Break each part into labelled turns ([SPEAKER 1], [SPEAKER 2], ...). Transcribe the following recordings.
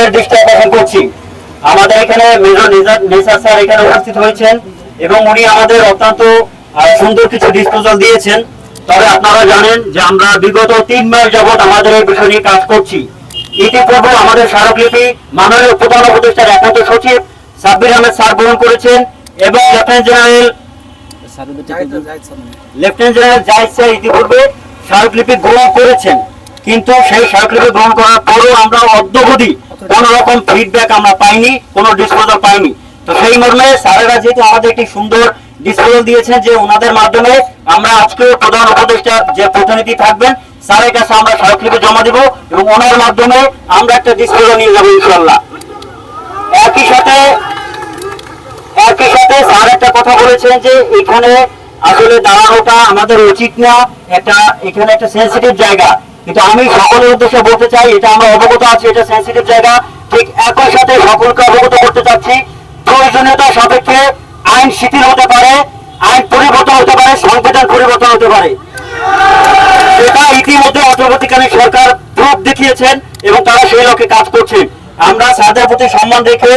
[SPEAKER 1] আপনাদের দৃষ্টি আকর্ষণ করছি, আমাদের এখানে মেজর নেসার স্যার এখানে উপস্থিত হয়েছেন এবং উনি আমাদের অত্যন্ত সুন্দর কিছু ডিসপোজাল দিয়েছেন। তবে আপনারা জানেন যে আমরা বিগত 3 মাস যাবৎ আমাদের এই বিষয় নিয়ে কাজ করছি। ইতিপূর্বে আমাদের স্মারকলিপি মাননীয় প্রধান উপদেষ্টার একমাত্র সচিব সাব্বির আহমেদ স্যার গ্রহণ করেছেন এবং লেফটেন্যান্ট জেনারেল জাহিদ স্যার ইতিপূর্বে স্মারকলিপি গ্রহণ করেছেন, কিন্তু সেই স্মারকলিপি গ্রহণ করার পরেও আমরা অদ্যাবধি কোন রকম ফিডব্যাক আমরা পাইনি, কোনো ডিসপোজাল পাইনি। তো সেই মর্মে স্যারেরা যেহেতু আমাদের একটি সুন্দর ডিসপোজাল দিয়েছেন যে ওনাদের মাধ্যমে আমরা আজকে প্রধান উপদেষ্টার যে প্রতিনিধি থাকবেন স্যারের কাছে আমরা স্মারকলিপি জমা দিব এবং ওনার মাধ্যমে আমরা একটা ডিসপোজাল নিয়ে যাবো ইনশাআল্লাহ। একই সাথে স্যার একটা কথা বলেছেন যে এখানে আসলে দাঁড়ানোটা আমাদের উচিত না, এখানে একটা সেন্সিটিভ জায়গা, কিন্তু আমি সকলের উদ্দেশ্যে বলতে চাই এটা আমরা অবগত আছি এটা সেন্সিটিভ জায়গা। ঠিক একই সাথে সকলকে অবগত করতে চাচ্ছি প্রয়োজনীয়তা সাপেক্ষে আইন শিথিল হতে পারে, আইন পরিবর্তন হতে পারে, সংবিধান পরিবর্তন হতে পারে। সেটা ইতিমধ্যে অন্তর্বর্তীকালীন সরকার প্রুফ দেখিয়েছেন এবং তারা সেই লক্ষ্যে কাজ করছেন। আমরা স্যারদের প্রতি সম্মান রেখে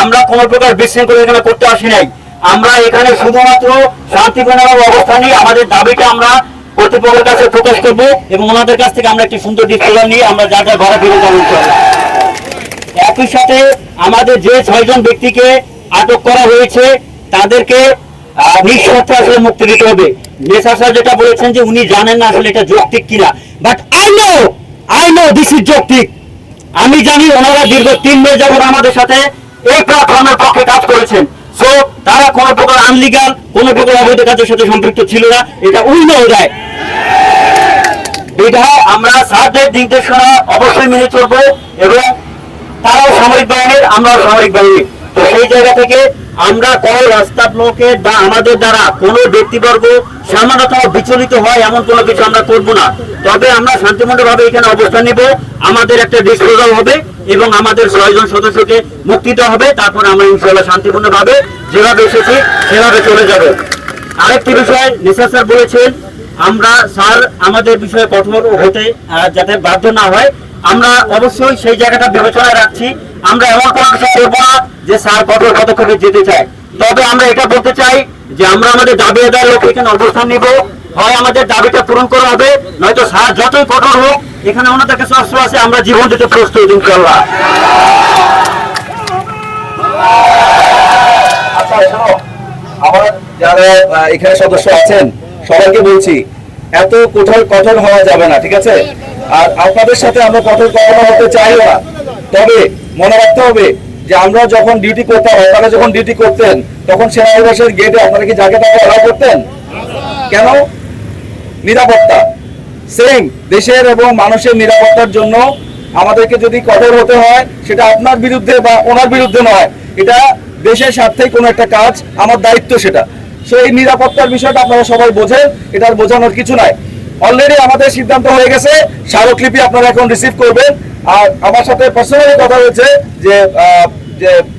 [SPEAKER 1] আমরা কোনো প্রকার বিশৃঙ্খলা এখানে করতে আসি নাই। আমরা এখানে শুধুমাত্র শান্তিপূর্ণ অবস্থানে আমাদের দাবিটা আমরা কর্তৃপক্ষের কাছে প্রকাশ করবো এবং ওনাদের কাছ থেকে আমরা একটি সুন্দর ডিসপোজাল নিয়ে আমরা যা যা ঘরে ফিরে যাবো ইনশাআল্লাহ। একই সাথে আমাদের যে 6 জন ব্যক্তিকে আটক করা হয়েছে তাদেরকে নিঃশর্তে আসলে মুক্তি দিতে হবে। নেসার স্যার যেটা বলেছেন যে উনি জানেন না আসলে এটা যৌক্তিক কিনা, but I know this is যৌক্তিক। আমি জানি ওনারা দীর্ঘ 3 মাস যাবত আমাদের সাথে এই প্ল্যাটফর্মের পক্ষে কাজ করেছেন। সো তারা কোন প্রকার আনলিগাল, কোন প্রকার অবৈধ কাজের সাথে সম্পৃক্ত ছিল না, এটা উইনো যায়। এটা আমরা স্যারদের নির্দেশনা অবশ্যই মেনে চলবো এবং তারাও সামরিক বাহিনীর, আমরাও সামরিক বাহিনী। তো সেই জায়গা থেকে আমরা কোন রাস্তা ব্লকের বা আমাদের দ্বারা কোন ব্যক্তিবর্গ সামান্যতম বিচলিত হয় এমন কোনো কিছু আমরা করব না। তবে আমরা শান্তিপূর্ণভাবে এখানে অবস্থান নিব, আমাদের একটা ডিসপোজাল হবে এবং আমাদের 6 জন সদস্যকে মুক্তি দেওয়া হবে। তারপর আমরা ইনশাআল্লাহ শান্তিপূর্ণভাবে যেভাবে এসেছি সেভাবে চলে যাব। আরেকটি বিষয় নেসার স্যার বলেছেন আমরা স্যার আমাদের বিষয়ে কঠোর হতে যাতে বাধ্য না হয়, আমরা অবশ্যই সেই জায়গাটা বিবেচনায় রাখছি। আমরা এমন কোনো কিছু করবো না যে স্যার কঠোর পদক্ষেপে যেতে চায়। তবে আমরা এটা বলতে চাই যে আমরা আমাদের দাবি আদায়ের লক্ষ্যে এখানে অবস্থান নিব, হয় আমাদের দাবিটা পূরণ করা হবে, নয়তো স্যার যতই কঠোর হোক এখানে ওনাদের কাছে অস্ত্র আছে, আমরা জীবন দিতে প্রস্তুত ইনশাআল্লাহ।
[SPEAKER 2] আচ্ছা শোনো, আমার যারা এখানে সদস্য আছেন সবাইকে বলছি এত কঠোর হওয়া যাবে না, ঠিক আছে? আর আপনাদের সাথে আমরা কঠোর কখনো হতে চাইও না। তবে মনে রাখতে হবে যে আমরা যখন ডিউটি করতাম, আপনারা যখন ডিউটি করতেন তখন সেনানিবাসের গেটে আপনারা কি জায়গা টাকা অ্যালাউ করতেন? কেন? নিরাপত্তা। সেম দেশের এবং মানুষের নিরাপত্তার জন্য আমাদেরকে যদি কঠোর হতে হয় সেটা আপনার বিরুদ্ধে বা ওনার বিরুদ্ধে নয়, এটা দেশের স্বার্থেই কোনো একটা কাজ, আমার দায়িত্ব সেটা। সেই নিরাপত্তার বিষয়টা আপনারা সবাই বোঝেন, এটা বোঝানোর কিছু নাই। অলরেডি আমাদের সিদ্ধান্ত হয়ে গেছে স্মারকলিপি আপনারা এখন রিসিভ করবেন। আর আমার সাথে পার্সোনালি কথা হয়েছে যে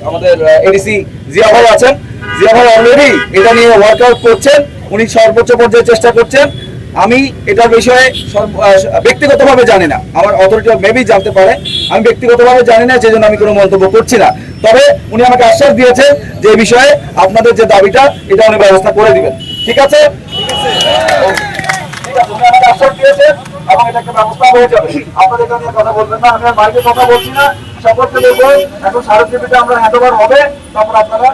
[SPEAKER 2] আমাদের এডিসি জিয়া ভাই আছেন, জিয়া ভাই অলরেডি এটা নিয়ে ওয়ার্কআউট করছেন, উনি সর্বোচ্চ পর্যায়ে চেষ্টা করছেন। আমি এটার বিষয়ে ব্যক্তিগতভাবে জানি না, আমার অথরিটি মেবি জানতে পারে, আমি ব্যক্তিগতভাবে জানি না, সেই জন্য আমি কোনো মন্তব্য করছি না। তবে উনি আমাকে আশ্বাস দিয়েছেন যে এই বিষয়ে আপনাদের যে দাবিটা এটা উনি ব্যবস্থা করে দিবেন। ঠিক আছে? উনি আমাকে আশ্বাস দিয়েছেন এবং এটা একটা ব্যবস্থা হয়ে যাবে। আপনাদের এটা নিয়ে কথা বলবেন না, আমি আর বাইরে কথা বলছি না, সকলকে বলবো এখন স্মারকলিপিটা আমরা হ্যান্ডওভার হবে, তারপর আপনারা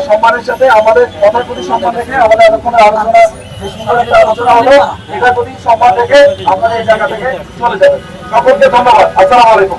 [SPEAKER 2] সম্মানের সাথে আমাদের কথার প্রতি সম্মান রেখে আমাদের এতক্ষণের আলোচনা যে সুন্দর একটা আলোচনা হলো এটার প্রতি সম্মান রেখে আপনারা এই জায়গা থেকে চলে যাবেন। সকলকে ধন্যবাদ। আসসালামু আলাইকুম।